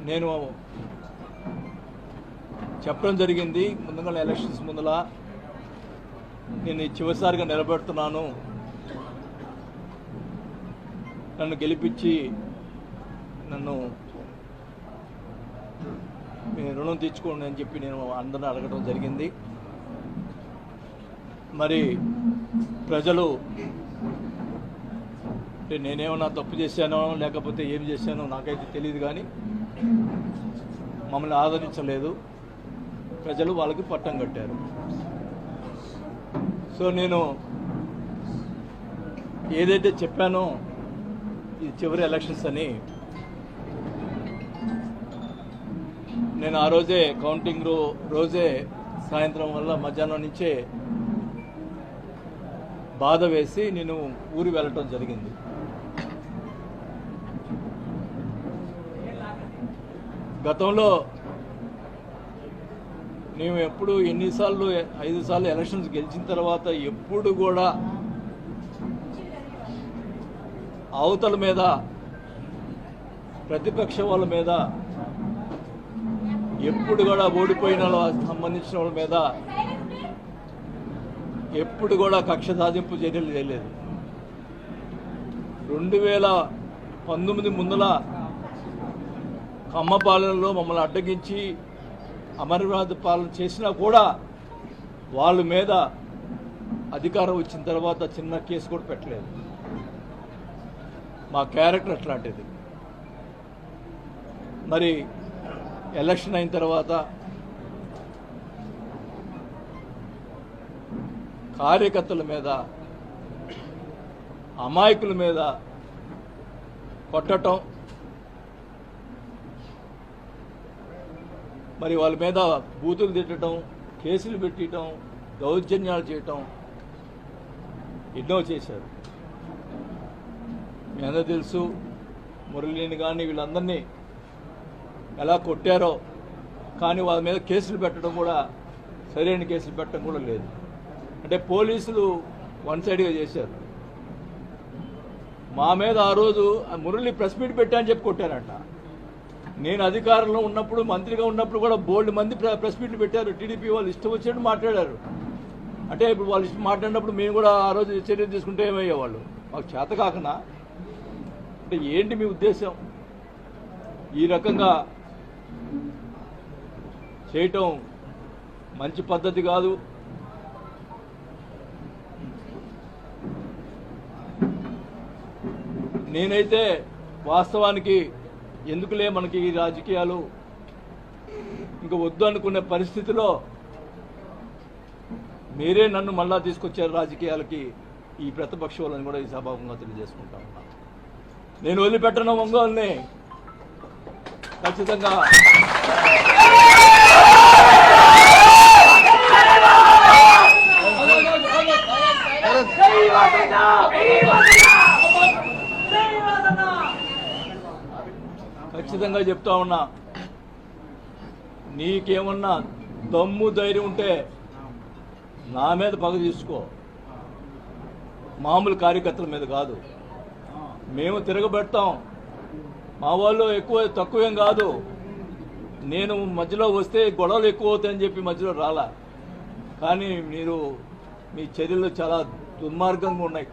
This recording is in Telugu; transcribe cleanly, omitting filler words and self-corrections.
నేను చెప్పడం జరిగింది ముందుగా ఎలక్షన్స్ ముందల నేను చివరిసారిగా నిలబెడుతున్నాను, నన్ను గెలిపించి నన్ను రుణం తీర్చుకోండి అని చెప్పి నేను అందరిని అడగడం జరిగింది. మరి ప్రజలు అంటే నేనేమన్నా తప్పు చేశానో లేకపోతే ఏం చేశానో నాకైతే తెలియదు, కానీ మమ్మల్ని ఆదరించలేదు. ప్రజలు వాళ్ళకి పట్టం కట్టారు. సో నేను ఏదైతే చెప్పానో ఇది చివరి ఎలక్షన్స్ అని, నేను ఆ రోజే కౌంటింగ్ రోజే సాయంత్రం వల్ల మధ్యాహ్నం నుంచే బాధ వేసి నేను ఊరు వెళ్ళటం జరిగింది. గతంలో మేము ఎప్పుడు ఎన్నిసార్లు 5 సార్లు ఎలక్షన్స్ గెలిచిన తర్వాత ఎప్పుడు కూడా అవతల మీద ప్రతిపక్ష వాళ్ళ మీద ఎప్పుడు కూడా ఓడిపోయిన సంబంధించిన వాళ్ళ మీద ఎప్పుడు కూడా కక్ష సాధింపు చర్యలు చేయలేదు. 2019 ముందల కమ్మ పాలనలో మమ్మల్ని అడ్డగించి అమరనాథ్ పాలన చేసినా కూడా వాళ్ళ మీద అధికారం వచ్చిన తర్వాత చిన్న కేసు కూడా పెట్టలేదు. మా క్యారెక్టర్ అట్లాంటిది. మరి ఎలక్షన్ అయిన తర్వాత కార్యకర్తల మీద అమాయకుల మీద కొట్టడం, మరి వాళ్ళ మీద బూతులు తిట్టడం, కేసులు పెట్టడం, దౌర్జన్యాలు చేయటం ఎన్నో చేశారు. మీ అందరూ తెలుసు. మురళిని కానీ వీళ్ళందరినీ ఎలా కొట్టారో, కానీ వాళ్ళ మీద కేసులు పెట్టడం కూడా సరైన కేసులు పెట్టడం కూడా లేదు. అంటే పోలీసులు వన్ సైడ్గా చేశారు. మా మీద ఆ రోజు మురళి ప్రెస్ మీట్ పెట్టా అని చెప్పి కొట్టారంట. నేను అధికారంలో ఉన్నప్పుడు, మంత్రిగా ఉన్నప్పుడు కూడా బోల్డ్ మంది ప్రెస్ మీట్లు పెట్టారు. టీడీపీ వాళ్ళు ఇష్టం వచ్చినట్టు మాట్లాడారు. అంటే ఇప్పుడు వాళ్ళు ఇష్టం మాట్లాడినప్పుడు మేము కూడా ఆ రోజు చర్యలు తీసుకుంటే ఏమయ్యేవాళ్ళు? మాకు చేత కాకనా? అంటే ఏంటి మీ ఉద్దేశం? ఈ రకంగా చేయటం మంచి పద్ధతి కాదు. నేనైతే వాస్తవానికి ఎందుకులే మనకి ఈ రాజకీయాలు ఇంకా వద్దు అనుకునే పరిస్థితిలో మీరే నన్ను మళ్ళా తీసుకొచ్చారు రాజకీయాలకి. ఈ ప్రతిపక్ష వాళ్ళని కూడా ఈ సభాముఖంగా తెలియజేసుకుంటా ఉన్నా. నేను వదిలిపెట్టను ఒంగోలుని. ఖచ్చితంగా ఖచ్చితంగా చెప్తా ఉన్నా, నీకేమన్నా దమ్ము ధైర్యం ఉంటే నా మీద పగ తీసుకో, మామూలు కార్యకర్తల మీద కాదు. మేము తిరగబెడతాం. మా వాళ్ళు ఎక్కువ తక్కువేం కాదు. నేను మధ్యలో వస్తే గొడవలు ఎక్కువ అవుతాయని చెప్పి మధ్యలో రాలా. కానీ మీరు మీ చర్యలు చాలా దుర్మార్గంగా ఉన్నాయి.